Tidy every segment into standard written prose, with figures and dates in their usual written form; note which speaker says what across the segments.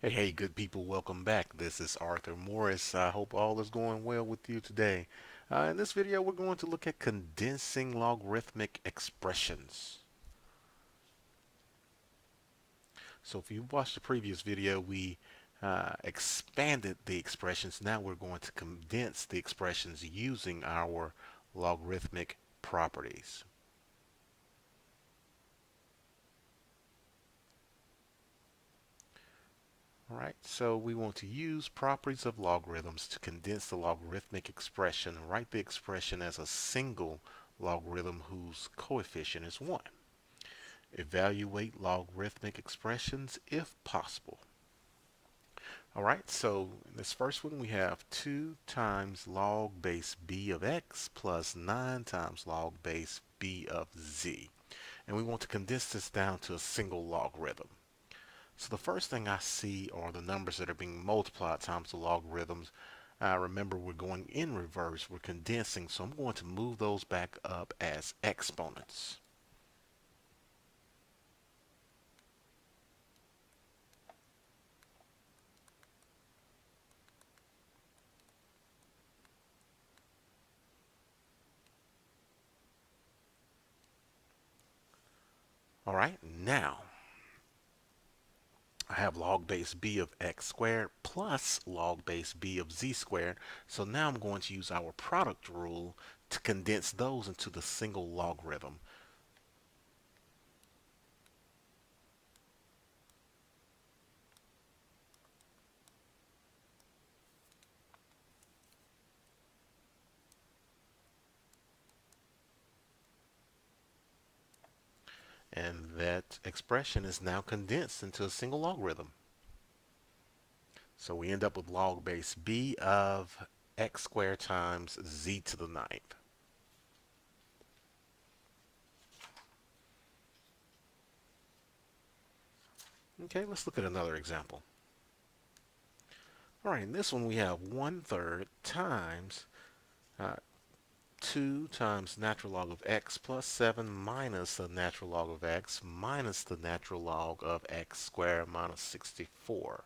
Speaker 1: Hey, good people, welcome back. This is Arthur Morris. I hope all is going well with you today. In this video, we're going to look at condensing logarithmic expressions. So if you watched the previous video, we expanded the expressions. Now we're going to condense the expressions using our logarithmic properties. All right, so we want to use properties of logarithms to condense the logarithmic expression and write the expression as a single logarithm whose coefficient is 1. Evaluate logarithmic expressions if possible. All right, so in this first one we have 2 times log base b of x plus 9 times log base b of z. And we want to condense this down to a single logarithm. So the first thing I see are the numbers that are being multiplied times the logarithms. Remember, we're going in reverse. We're condensing, so I'm going to move those back up as exponents. All right, now I have log base b of x squared plus log base b of z squared. So now I'm going to use our product rule to condense those into the single logarithm. And that expression is now condensed into a single logarithm. So we end up with log base b of x squared times z to the ninth. Okay, let's look at another example. All right, in this one we have 1/3 times 2 times natural log of x plus 7 minus the natural log of x minus the natural log of x squared minus 64.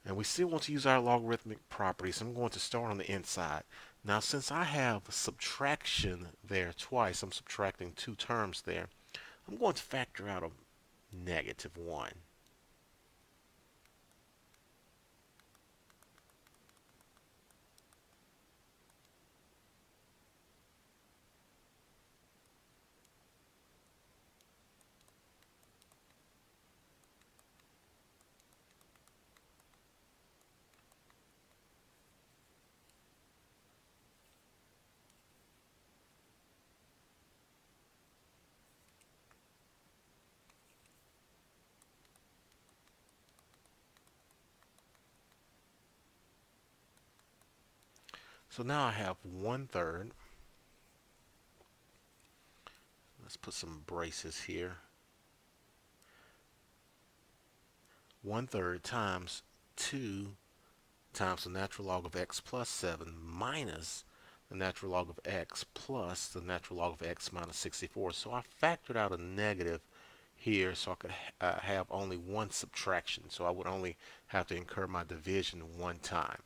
Speaker 1: And we still want to use our logarithmic properties. I'm going to start on the inside. Now, since I have subtraction there twice, I'm subtracting 2 terms there, I'm going to factor out a -1. So now I have 1/3. Let's put some braces here. 1/3 times 2 times the natural log of x plus 7 minus the natural log of x plus the natural log of x minus 64. So I factored out a negative here so I could have only one subtraction. So I would only have to incur my division one time.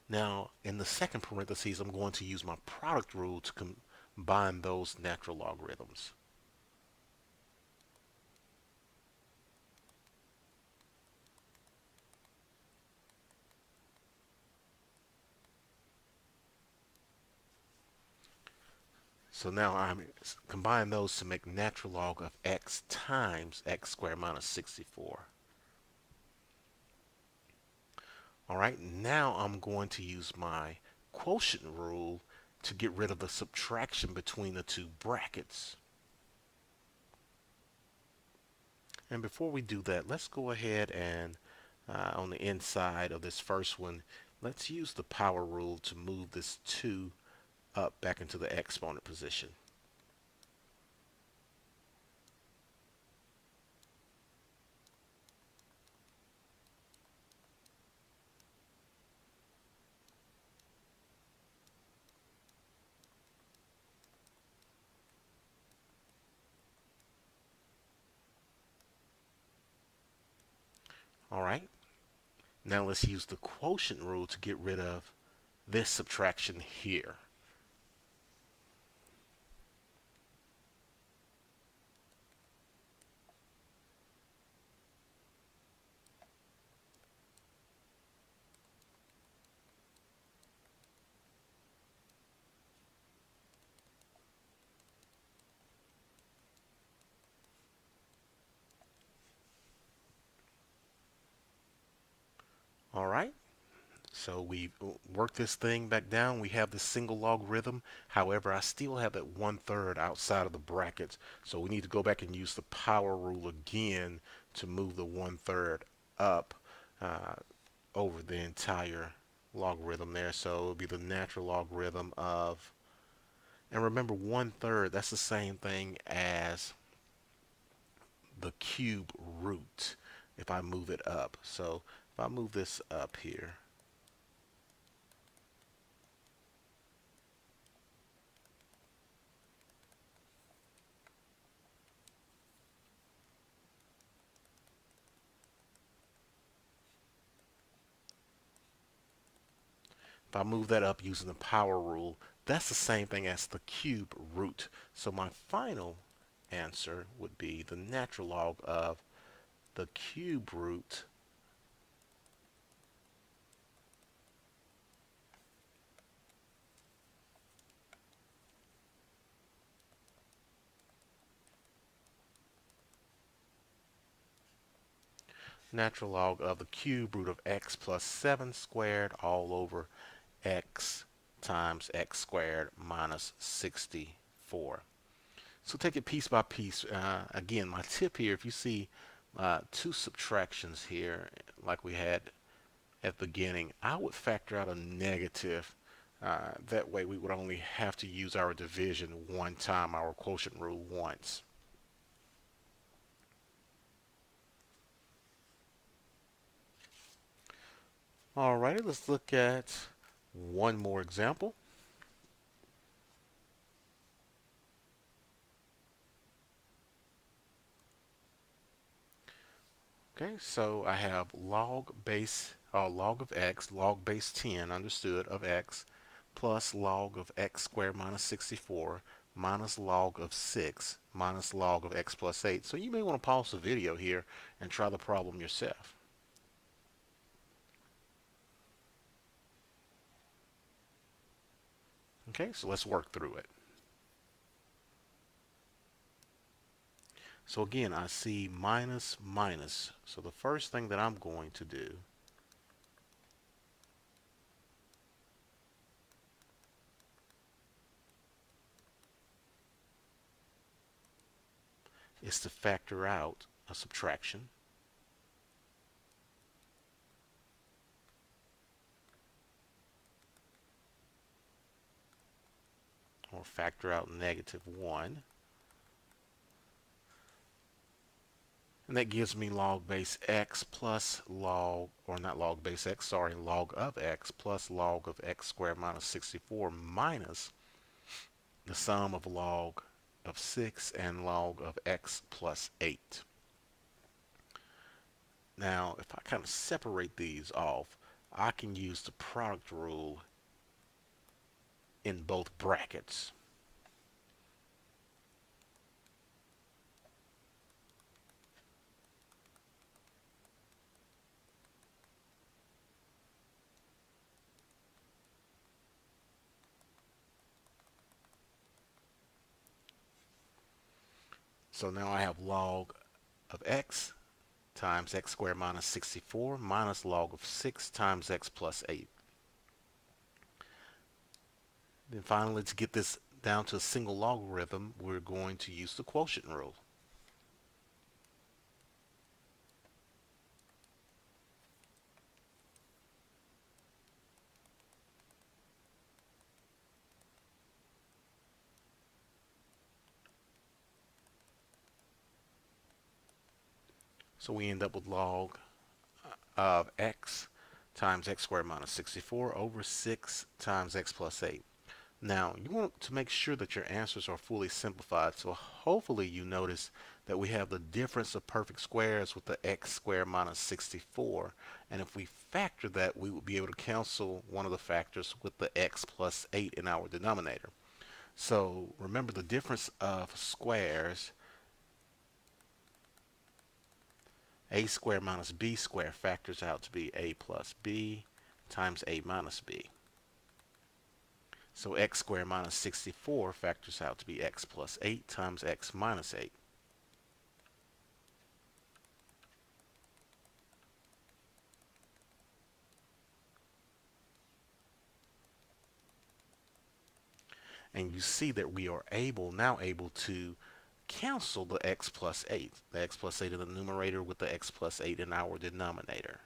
Speaker 1: Now, in the second parentheses, I'm going to use my product rule to combine those natural logarithms. So now I'm combine those to make natural log of x times x squared minus 64. All right, now I'm going to use my quotient rule to get rid of the subtraction between the two brackets. And before we do that, let's go ahead and on the inside of this first one, let's use the power rule to move this 2 up back into the exponent position. All right. Now let's use the quotient rule to get rid of this subtraction here. All right. So we work this thing back down. We have the single logarithm. However, I still have that 1/3 outside of the brackets. So we need to go back and use the power rule again to move the 1/3 up uh, over the entire logarithm there. So it'll be the natural logarithm of, and remember 1/3, that's the same thing as the cube root if I move it up. So if I move this up here, if I move that up using the power rule, that's the same thing as the cube root. So my final answer would be the natural log of the cube root natural log of the cube root of x plus 7 squared all over x times x squared minus 64. So take it piece by piece. Again, my tip here, if you see two subtractions here, like we had at the beginning, I would factor out a negative. That way we would only have to use our division one time, our quotient rule once. Alrighty, let's look at one more example. Okay, so I have log of x, log base 10, understood, of x, plus log of x squared minus 64, minus log of 6, minus log of x plus 8. So you may want to pause the video here and try the problem yourself. Okay, so let's work through it. So again, I see minus, minus. So the first thing that I'm going to do is to factor out a subtraction, or factor out -1. And that gives me log base x plus log, or not log base x, sorry, log of x plus log of x squared minus 64 minus the sum of log of 6 and log of x plus 8. Now, if I kind of separate these off, I can use the product rule in both brackets. So now I have log of x times x squared minus 64 minus log of 6 times x plus 8. Then finally, to get this down to a single logarithm, we're going to use the quotient rule. So we end up with log of x times x squared minus 64 over 6 times x plus 8. Now, you want to make sure that your answers are fully simplified, so hopefully you notice that we have the difference of perfect squares with the x squared minus 64, and if we factor that, we would be able to cancel one of the factors with the x plus 8 in our denominator. So remember the difference of squares, a squared minus b squared factors out to be a plus b times a minus b. So x squared minus 64 factors out to be x plus 8 times x minus 8. And you see that we are now able to cancel the x plus 8. The x plus 8 in the numerator with the x plus 8 in our denominator.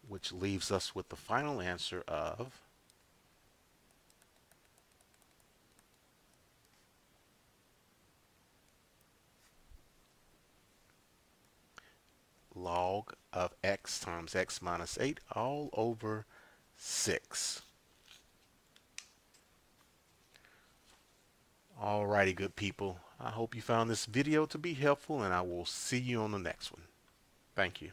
Speaker 1: Which leaves us with the final answer of log of x times x minus 8 all over 6. Alrighty, good people. I hope you found this video to be helpful, and I will see you on the next one. Thank you.